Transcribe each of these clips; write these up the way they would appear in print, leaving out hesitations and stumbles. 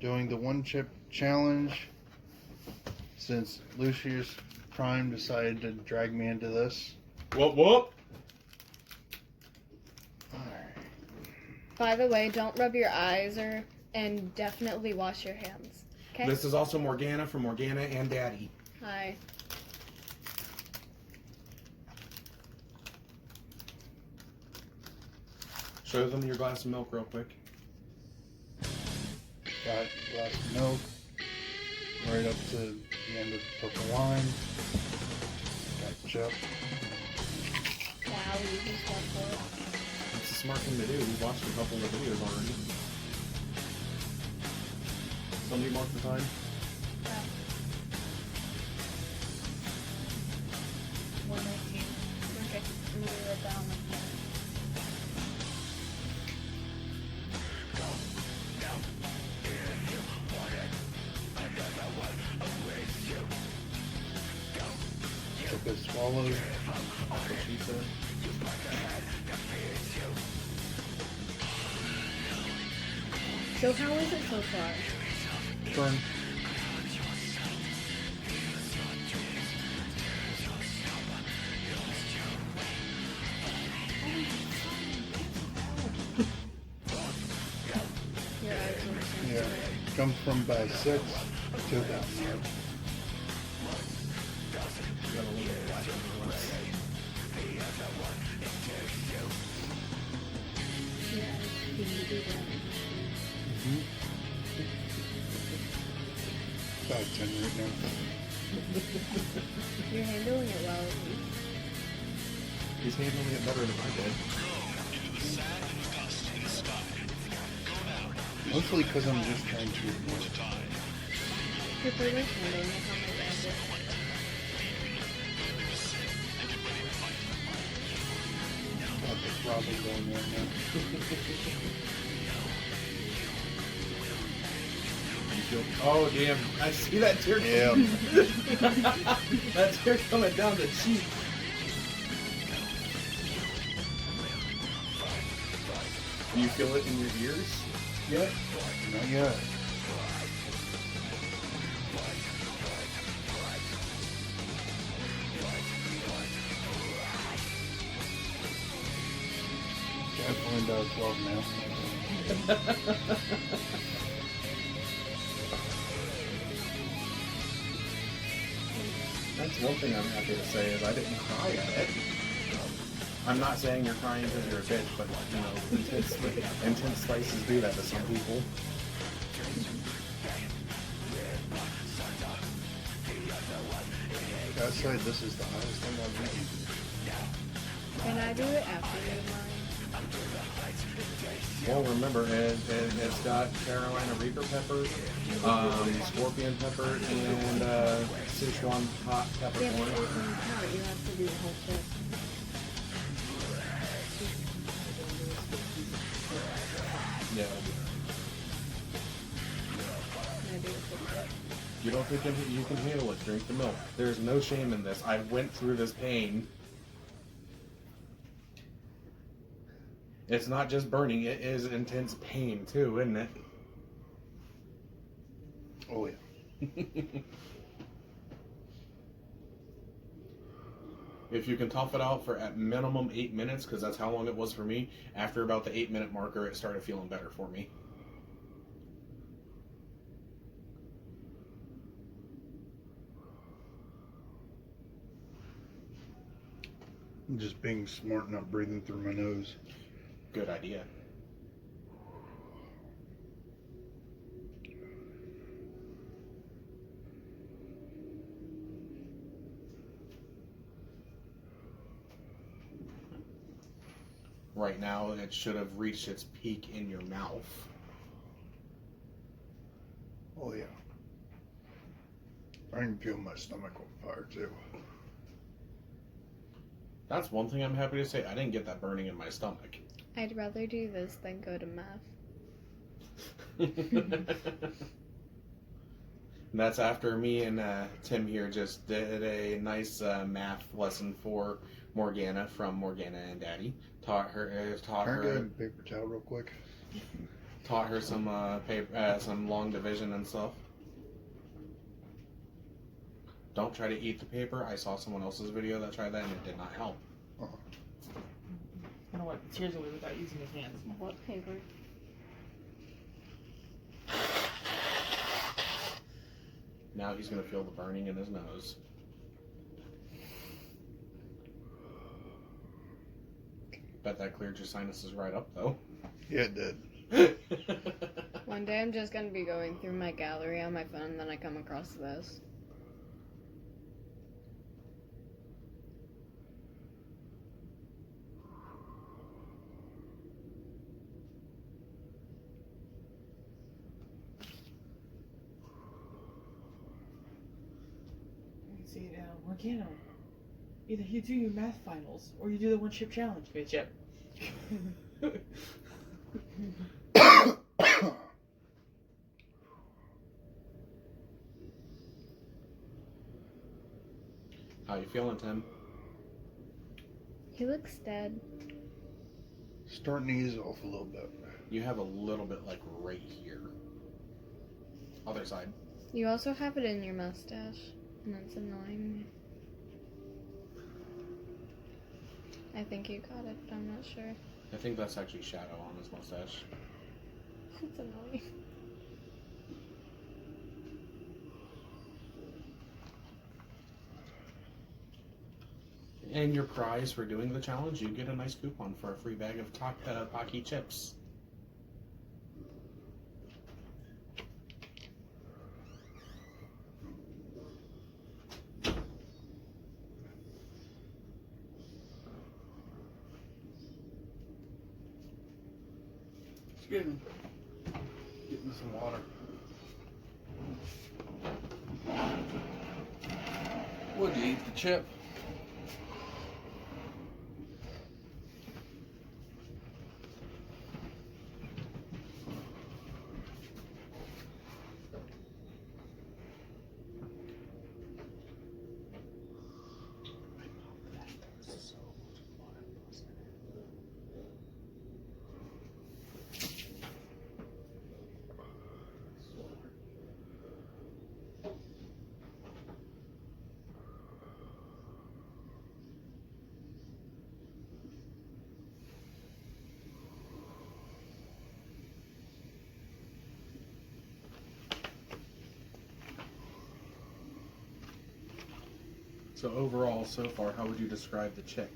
doing the one chip challenge since Lucius Prime decided to drag me into this. Whoop whoop. By the way, don't rub your eyes and definitely wash your hands. Okay? This is also Morgana from Morgana and Daddy. Hi. Show them your glass of milk real quick. Got a glass of milk right up to the end of the purple line. Got chip. Wow, you just want to. It's a smart thing to do. We've watched a couple of videos already. Somebody mark the time? Yeah. 1:19. Okay, I'm gonna write that down. Took a swallow. That's what she said. So how is it so far? Burn. Your eyes are Yeah. Jumped from by 6 to that mark. Got a little bit of black in the lens. About 10 right now. You're handling it well. He's handling it better than I did. Mostly because I'm just trying to. You're pretty much handling it how my dad did. Got the throbbing going right now. Oh damn! I see that tear. Yeah. That tear coming down the cheek. Do you feel it in your ears yet? Not yet. Definitely about 12 now. That's one thing I'm happy to say is I didn't cry at it. I'm not saying you're crying because you're a bitch, but you know, intense spices do that to some people. Outside, this is the hottest thing I've eaten. Can I do it after you mine? Well, remember, it's got Carolina Reaper pepper, scorpion pepper, and Sichuan hot Yeah, but peppercorn. it doesn't count. You have to do the whole shit. Yeah. Maybe it's okay. You don't think you can handle it? Drink the milk. There's no shame in this. I went through this pain. It's not just burning, it is intense pain too, isn't it? Oh, yeah. If you can tough it out for at minimum 8 minutes, because that's how long it was for me, after about the 8-minute marker, it started feeling better for me. I'm just being smart, not breathing through my nose. Good idea. Right now, it should have reached its peak in your mouth. Oh, yeah. I can feel my stomach on fire, too. That's one thing I'm happy to say. I didn't get that burning in my stomach. I'd rather do this than go to math. That's after me and Tim here just did a nice math lesson for Morgana from Morgana and Daddy. Taught Can I her. get a paper towel real quick? Taught her some some long division and stuff. Don't try to eat the paper. I saw someone else's video that tried that and it did not help. You know what? Tears away without using his hands. What paper? Now he's gonna feel the burning in his nose. Bet that cleared your sinuses right up, though. Yeah, it did. One day I'm just gonna be going through my gallery on my phone and then I come across this. You can see it now. Morgana, either you do your math finals or you do the one chip challenge. Good chip. How you feeling, Tim? He looks dead. Starting to ease off a little bit. You have a little bit like right here. Other side. You also have it in your mustache, and that's annoying me. I think you got it, but I'm not sure. I think that's actually shadow on his mustache. It's annoying. And your prize for doing the challenge, you get a nice coupon for a free bag of Pocky chips. Excuse me. Get me some water. Would you eat the chip? So overall, so far, how would you describe the chip?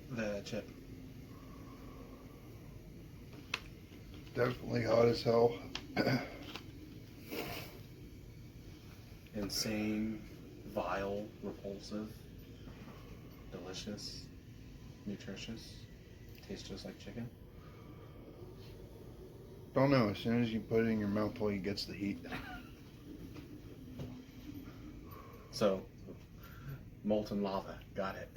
Definitely hot as hell. Insane, vile, repulsive, delicious, nutritious, tastes just like chicken. Don't know, as soon as you put it in your mouth, all you get's the heat. So, molten lava, got it.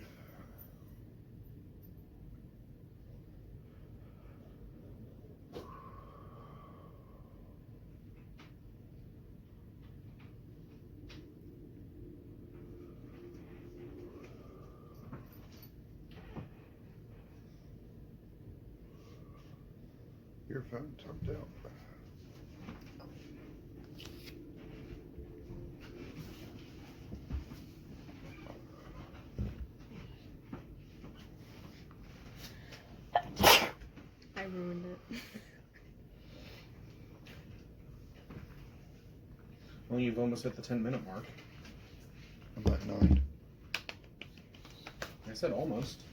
Your phone tucked out. I ruined it. Well, you've almost hit the 10-minute mark. I'm at 9. I said almost.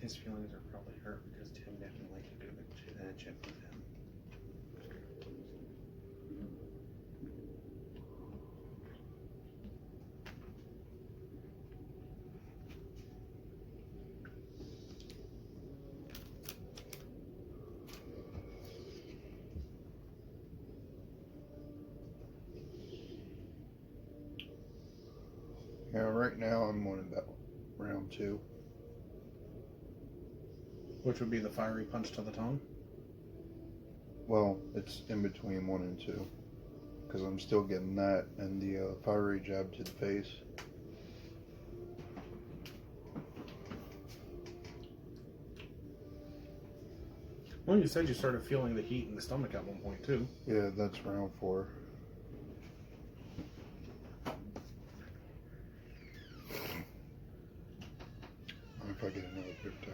His feelings are probably hurt because Tim didn't like to do the chip with him. Yeah, right now I'm on about round 2. Which would be the fiery punch to the tongue? Well, it's in between 1 and 2. Because I'm still getting that and the fiery jab to the face. Well, you said you started feeling the heat in the stomach at one point, too. Yeah, that's round 4. If I get another crypto.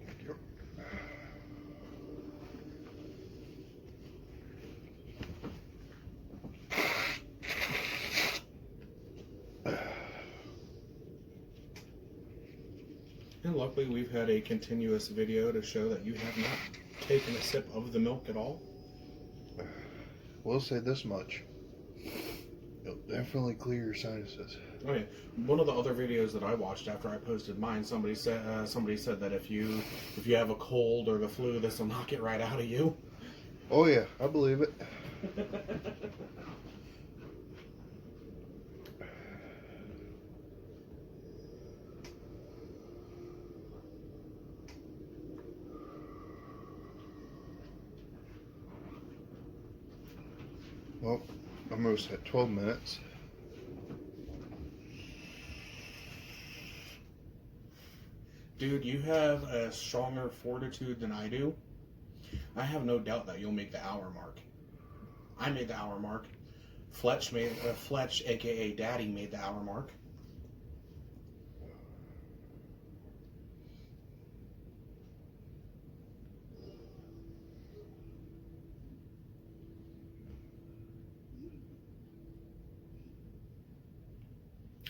Thank you. And luckily, we've had a continuous video to show that you have not taken a sip of the milk at all. We'll say this much. It'll definitely clear your sinuses. Okay. One of the other videos that I watched after I posted mine, somebody said that if you have a cold or the flu, this will knock it right out of you. Oh yeah, I believe it. Well, I'm almost at 12 minutes. Dude, you have a stronger fortitude than I do. I have no doubt that you'll make the hour mark. I made the hour mark. Fletch, aka Daddy, made the hour mark.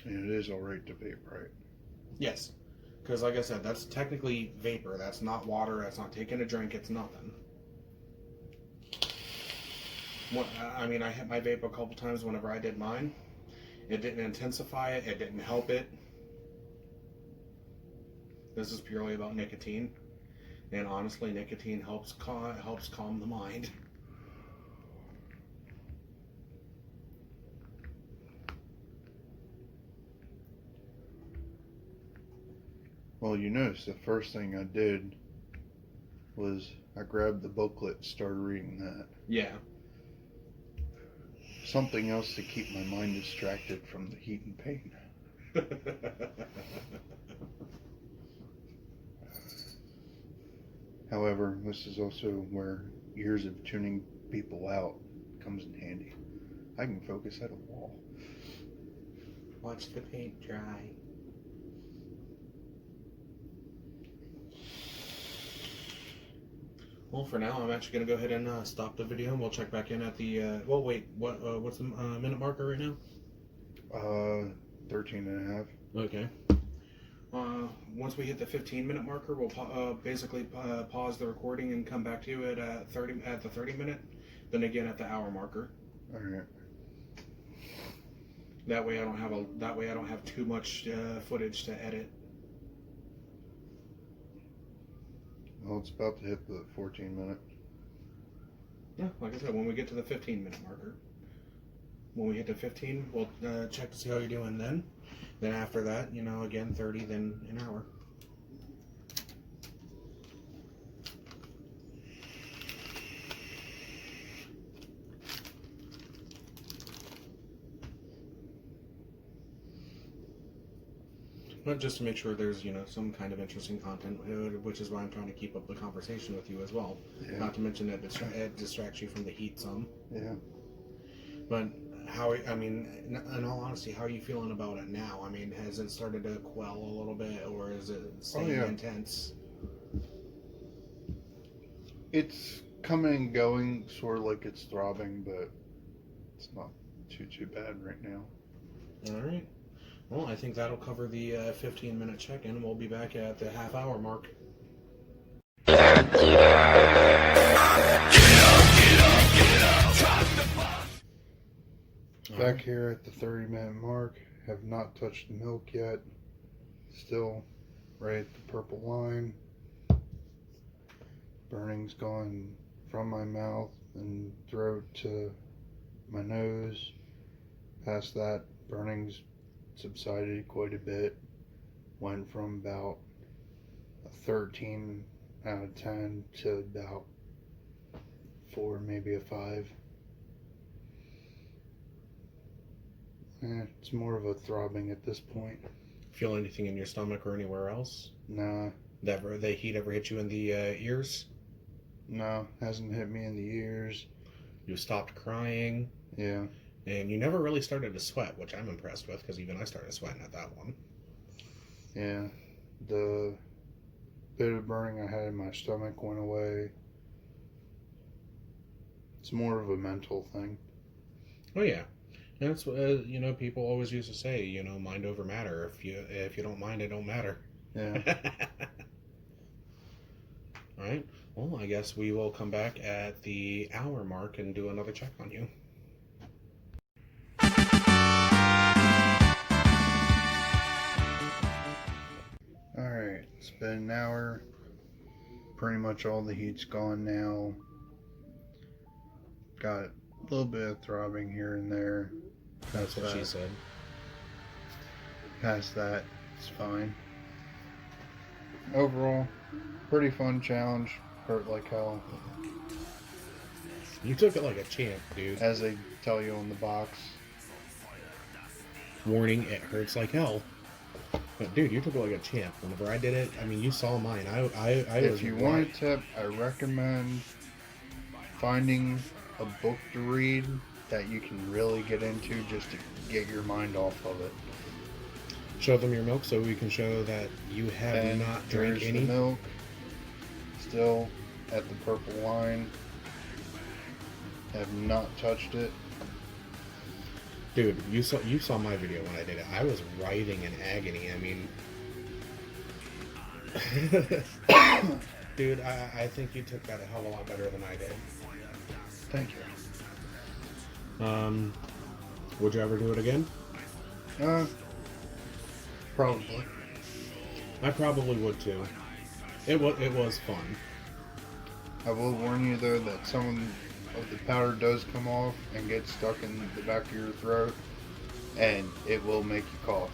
And it is alright to vape, right? Yes. Because, like I said, that's technically vapor. That's not water. That's not taking a drink. It's nothing. I mean, I hit my vape a couple times whenever I did mine. It didn't intensify it. It didn't help it. This is purely about nicotine. And honestly, nicotine helps calm the mind. Well, you notice the first thing I did was I grabbed the booklet and started reading that. Yeah. Something else to keep my mind distracted from the heat and pain. However, this is also where years of tuning people out comes in handy. I can focus at a wall. Watch the paint dry. Well, for now, I'm actually going to go ahead and stop the video, and we'll check back in at the... well, wait, what's the minute marker right now? 13 and a half. Okay. Once we hit the 15-minute marker, we'll basically pause the recording and come back to you at the 30-minute, then again at the hour marker. All right. That way, I don't have too much footage to edit. Well, it's about to hit the 14-minute. Yeah, like I said, when we get to the 15-minute marker. When we hit the 15, we'll check to see how you're doing then. Then after that, again, 30, then an hour. But just to make sure there's, some kind of interesting content, which is why I'm trying to keep up the conversation with you as well. Yeah. Not to mention that it distracts you from the heat some. Yeah. But in all honesty, how are you feeling about it now? I mean, has it started to quell a little bit, or is it staying intense? It's coming and going, sort of like it's throbbing, but it's not too bad right now. All right. Well, I think that'll cover the 15-minute check-in. We'll be back at the half-hour mark. Back here at the 30-minute mark. Have not touched the milk yet. Still right at the purple line. Burning's gone from my mouth and throat to my nose. Past that, burning's subsided quite a bit. Went from about a 13 out of 10 to about 4, maybe a 5. It's more of a throbbing at this point. Feel anything in your stomach or anywhere else? Nah, The heat ever hit you in the ears? no, hasn't hit me in the ears. You stopped crying? Yeah, And you never really started to sweat, which I'm impressed with, because even I started sweating at that one. yeah. The bit of burning I had in my stomach went away. It's more of a mental thing. Oh, yeah. And that's what, people always used to say, mind over matter. If you don't mind, it don't matter. Yeah. All right. Well, I guess we will come back at the hour mark and do another check on you. Alright, it's been an hour. Pretty much all the heat's gone now. Got a little bit of throbbing here and there. That's what she said. Past that, it's fine. Overall, pretty fun challenge. Hurt like hell. You took it like a champ, dude. As they tell you on the box. Warning, it hurts like hell. But dude, you took it like a champ. Whenever I did it, I mean, you saw mine. I If you want a tip, I recommend finding a book to read that you can really get into just to get your mind off of it. Show them your milk so we can show that you have And not drank there's any. the milk. Still at the purple line. Have not touched it. Dude, you saw my video when I did it. I was writhing in agony. I mean, dude, I think you took that a hell of a lot better than I did. Thank you. Would you ever do it again? Probably. I probably would too. It was fun. I will warn you though that some of the powder does come off and get stuck in the back of your throat, and it will make you cough.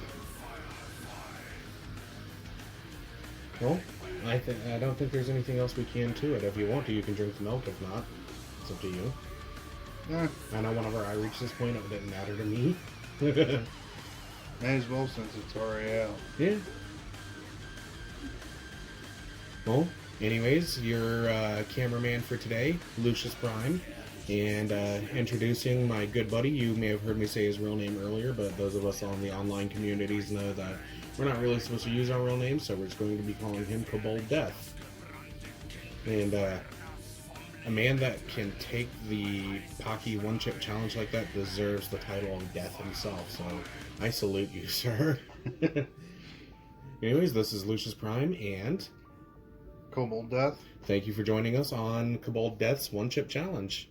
Well, I don't think there's anything else we can to it. If you want to, you can drink the milk. If not, it's up to you. Yeah, I know whenever I reached this point, it didn't matter to me. may as well since it's already out. Yeah. Well, anyways, your cameraman for today, Lucius Prime, and introducing my good buddy. You may have heard me say his real name earlier, but those of us on the online communities know that we're not really supposed to use our real names, so we're just going to be calling him Kobolddeath. And a man that can take the Pocky one-chip challenge like that deserves the title of Death himself, so I salute you, sir. Anyways, this is Lucius Prime, and Kobolddeath. thank you for joining us on Kobolddeath's One Chip Challenge.